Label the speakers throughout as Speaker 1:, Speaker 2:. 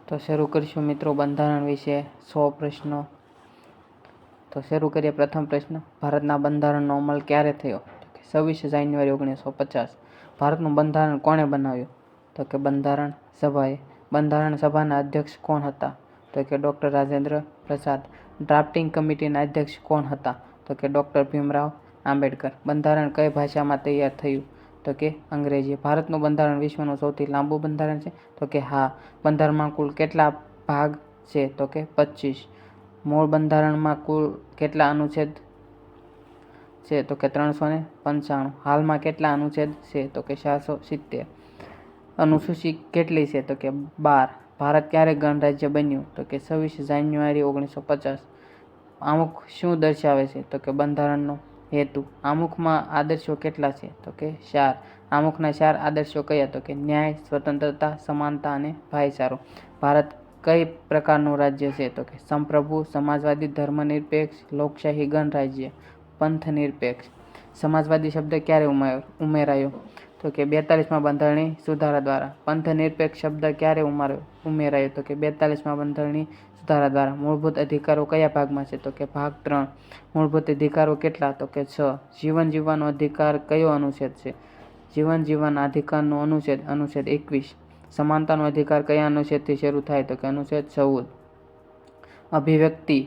Speaker 1: તો શરૂ કરીશું મિત્રો બંધારણ વિશે 100 પ્રશ્નો। તો શરૂ કરીએ। પ્રથમ પ્રશ્ન, ભારતના બંધારણનો અમલ ક્યારે થયો? તો કે 26 જાન્યુઆરી 1950। ભારતનું બંધારણ કોણે બનાવ્યું? તો કે બંધારણ સભાએ। બંધારણ સભાના અધ્યક્ષ કોણ હતા? તો કે ડૉક્ટર રાજેન્દ્ર પ્રસાદ। ડ્રાફ્ટિંગ કમિટીના અધ્યક્ષ કોણ હતા? તો કે ડૉક્ટર ભીમરાવ આંબેડકર। બંધારણ કઈ ભાષામાં તૈયાર થયું? તો કે અંગ્રેજી। ભારતનું બંધારણ વિશ્વનું સૌથી લાંબુ બંધારણ છે? તો કે હા। બંધારણમાં કુલ કેટલા ભાગ છે? તો કે 25। મૂળ બંધારણમાં કુલ કેટલા અનુચ્છેદ છે? તો કે 395। હાલમાં કેટલા અનુચ્છેદ છે? તો કે 470। અનુસૂચિ કેટલી છે? તો કે 12। ભારત ક્યારે ગણરાજ્ય બન્યું? તો કે 26 જાન્યુઆરી 1950। આમુખ શું દર્શાવે છે? તો કે બંધારણનો હેતુ। આમુખમાં આદર્શો કેટલા છે? તો કે 4। આમુખના 4 આદર્શો કયા? તો કે ન્યાય, સ્વતંત્રતા, સમાનતા અને ભાઈચારો। ભારત કઈ પ્રકારનું રાજ્ય છે? તો કે સંપ્રભુ, સમાજવાદી, ધર્મનિરપેક્ષ, લોકશાહી, ગણરાજ્ય, પંથનિરપેક્ષ। સમાજવાદી શબ્દ ક્યારે ઉમેરાયો? તો કે 42મા બંધારણીય સુધારા દ્વારા। પંથનિરપેક્ષ શબ્દ ક્યારે ઉમેરાયો? તો કે 42મા બંધારણીય સુધારા દ્વારા। મૂળભૂત અધિકારો કયા ભાગમાં છે? તો કે ભાગ 3। મૂળભૂત અધિકારો કેટલા? તો કે 6। જીવન જીવવાનો અધિકાર કયો અનુચ્છેદ છે? જીવન જીવવાના અધિકારનો અનુચ્છેદ 21। સમાનતાનો અધિકાર કયા અનુચ્છેદથી શરૂ થાય? તો કે અનુચ્છેદ 14। અભિવ્યક્તિ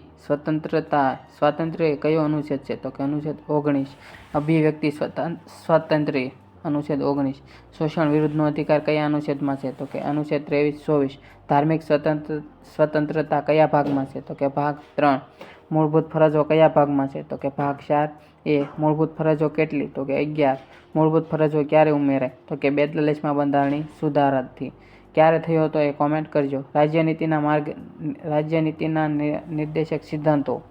Speaker 1: સ્વાતંત્ર્ય કયો અનુચ્છેદ છે? તો કે અનુચ્છેદ 19। અભિવ્યક્તિ સ્વાતંત્ર્ય અનુચ્છેદ 19। શોષણ વિરુદ્ધનો અધિકાર કયા અનુચ્છેદમાં છે? તો કે અનુચ્છેદ 23-24। ધાર્મિક સ્વતંત્રતા કયા ભાગમાં છે? તો કે ભાગ 3। મૂળભૂત ફરજો કયા ભાગમાં છે? તો કે ભાગ 4A। મૂળભૂત ફરજો કેટલી? તો કે 11। મૂળભૂત ફરજો ક્યારે ઉમેરાય? તો કે 42મા બંધારણીય સુધારાથી। ક્યારે થયો હતો એ કોમેન્ટ કરજો। રાજ્યનીતિના નિર્દેશક સિદ્ધાંતો।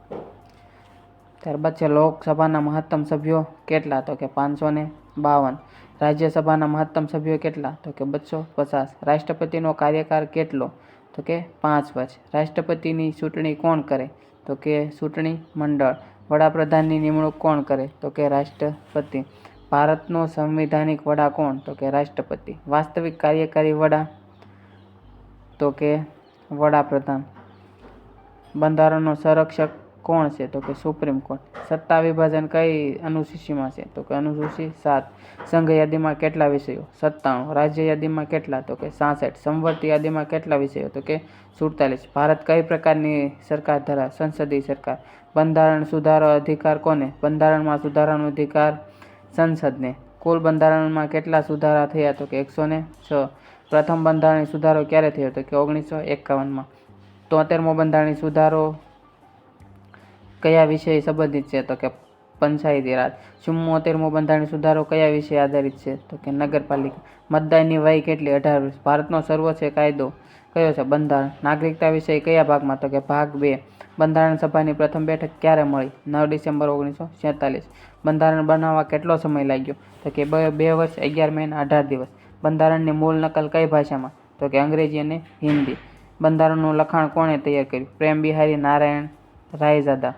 Speaker 1: ત્યારબાદ છે લોકસભાના મહત્તમ સભ્યો કેટલા? તો કે 552। રાજ્યસભાના મહત્તમ સભ્યો કેટલા? તો કે 250। રાષ્ટ્રપતિનો કાર્યકાળ કેટલો? તો કે 5 વર્ષ। રાષ્ટ્રપતિની ચૂંટણી કોણ કરે? તો કે ચૂંટણી મંડળ। વડાપ્રધાનની નિમણૂક કોણ કરે? તો કે રાષ્ટ્રપતિ। ભારતનો સંવિધાનિક વડા કોણ? તો કે રાષ્ટ્રપતિ। વાસ્તવિક કાર્યકારી વડા? તો કે વડાપ્રધાન। બંધારણનો સંરક્ષક કોણ છે? તો કે સુપ્રીમ કોર્ટ। સત્તા વિભાજન કઈ અનુસૂચિમાં છે? તો કે અનુસૂચિ 7। સંઘ યાદીમાં કેટલા વિષયો? 97। રાજ્ય યાદીમાં કેટલા? તો કે 66। સંવર્ત યાદીમાં કેટલા વિષયો? તો કે 47। ભારત કઈ પ્રકારની સરકાર ધરાવે? સંસદીય સરકાર। બંધારણ સુધારો અધિકાર કોને? બંધારણમાં સુધારાનો અધિકાર સંસદને। કુલ બંધારણમાં કેટલા સુધારા થયા? તો કે 106। પ્રથમ બંધારણીય સુધારો ક્યારે થયો? તો કે 1951માં। 73મો બંધારણીય સુધારો કયા વિષય સંબંધિત છે? તો કે પંચાયતી રાજ। 74મો બંધારણીય સુધારો કયા વિષય આધારિત છે? તો કે નગરપાલિકા। મતદાનની વય કેટલી? 18 વર્ષ। ભારતનો સર્વોચ્ચ કાયદો કયો છે? બંધારણ। નાગરિકતા વિષય કયા ભાગમાં? તો કે ભાગ 2। બંધારણ સભાની પ્રથમ બેઠક ક્યારે મળી? 9 ડિસેમ્બર 1947। બંધારણ બનાવવા કેટલો સમય લાગ્યો? તો કે 2 વર્ષ 11 મહિના 18 દિવસ। બંધારણની મૂળ નકલ કઈ ભાષામાં? તો કે અંગ્રેજી અને હિન્દી। બંધારણનું લખાણ કોણે તૈયાર કર્યું? પ્રેમ બિહારી નારાયણ રાયજાદા।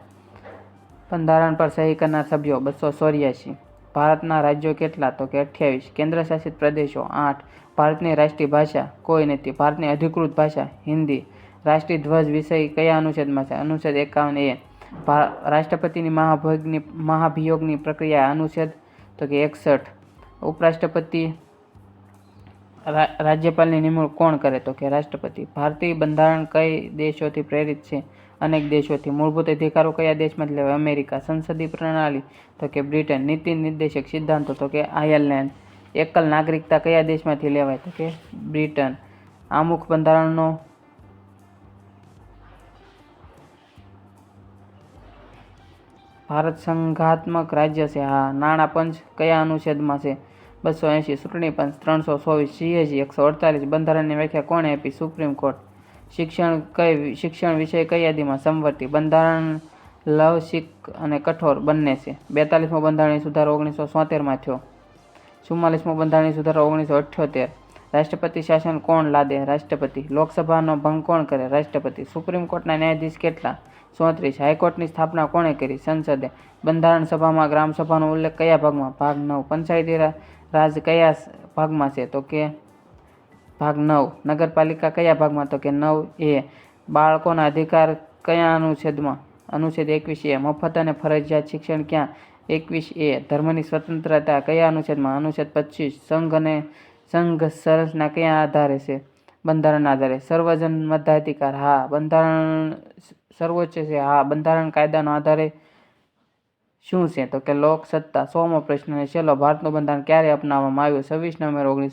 Speaker 1: બંધારણ પર સહી કરનાર સભ્યો 284। ભારતના રાજ્યો કેટલા? તો કે 28। કેન્દ્ર શાસિત પ્રદેશો 8। ભારતની રાષ્ટ્રીય ભાષા કોઈ નથી। ભારતની અધિકૃત ભાષા હિન્દી। રાષ્ટ્રીય ધ્વજ વિષય કયા અનુચ્છેદમાં છે? અનુચ્છેદ 51A। રાષ્ટ્રપતિની મહાભિયોગની પ્રક્રિયા અનુચ્છેદ તો કે 61। ઉપરાષ્ટ્રપતિ રાજ્યપાલની નિમણૂક કોણ કરે? તો કે રાષ્ટ્રપતિ। ભારતીય બંધારણ કઈ દેશોથી પ્રેરિત છે? અનેક દેશોથી। મૂળભૂત અધિકારો કયા દેશમાંથી લેવાય? અમેરિકા। સંસદીય પ્રણાલી? તો કે બ્રિટન। નીતિ નિર્દેશક સિદ્ધાંતો? તો કે આયર્લેન્ડ। એકલ નાગરિકતા કયા દેશમાંથી લેવાય? તો કે બ્રિટન। આમુખ બંધારણનો ભારત સંઘાત્મક રાજ્ય છે? હા। નાણાં પંચ કયા અનુચ્છેદમાં છે? 280। ચૂંટણી પંચ 324। CAG 148। બંધારણની વ્યાખ્યા કોણે આપી? Supreme court. શિક્ષણ વિષય કઈ યાદીમાં? સમવર્તી। બંધારણ લવચીક અને કઠોર બંને છે। 42મો બંધારણીય સુધારો 1973માં થયો। 44મો બંધારણીય સુધારો 1978। રાષ્ટ્રપતિ શાસન કોણ લાદે? રાષ્ટ્રપતિ। લોકસભાનો ભંગ કોણ કરે? રાષ્ટ્રપતિ। સુપ્રીમ કોર્ટના ન્યાયાધીશ કેટલા? 34। હાઈકોર્ટની સ્થાપના કોણે કરી? સંસદે। બંધારણ સભામાં ગ્રામસભાનો ઉલ્લેખ કયા ભાગમાં? ભાગ 9। પંચાયતી રાજ કયા ભાગમાં છે? તો કે ભાગ 9 નગરપાલિકા કયા ભાગમાં? તો કે 9A. બાળકોના અધિકાર કયા અનુચ્છેદમાં? અનુચ્છેદ 21A. મફત અને ફરજિયાત શિક્ષણ ક્યાં? 21A. ધર્મની સ્વતંત્રતા કયા અનુચ્છેદમાં? અનુચ્છેદ 25. સંઘ અને સંઘ સંરચના કયા આધારે છે? બંધારણના આધારે. સર્વજન મતાધિકાર હા. બંધારણ સર્વોચ્ચ છે હા. બંધારણ કાયદાનો આધારે શું છે? તો કે લોકસત્તા. 100મો પ્રશ્ન અને છેલ્લો. ભારતનું બંધારણ ક્યારે અપનાવવામાં આવ્યું? 26 નવેમ્બર 19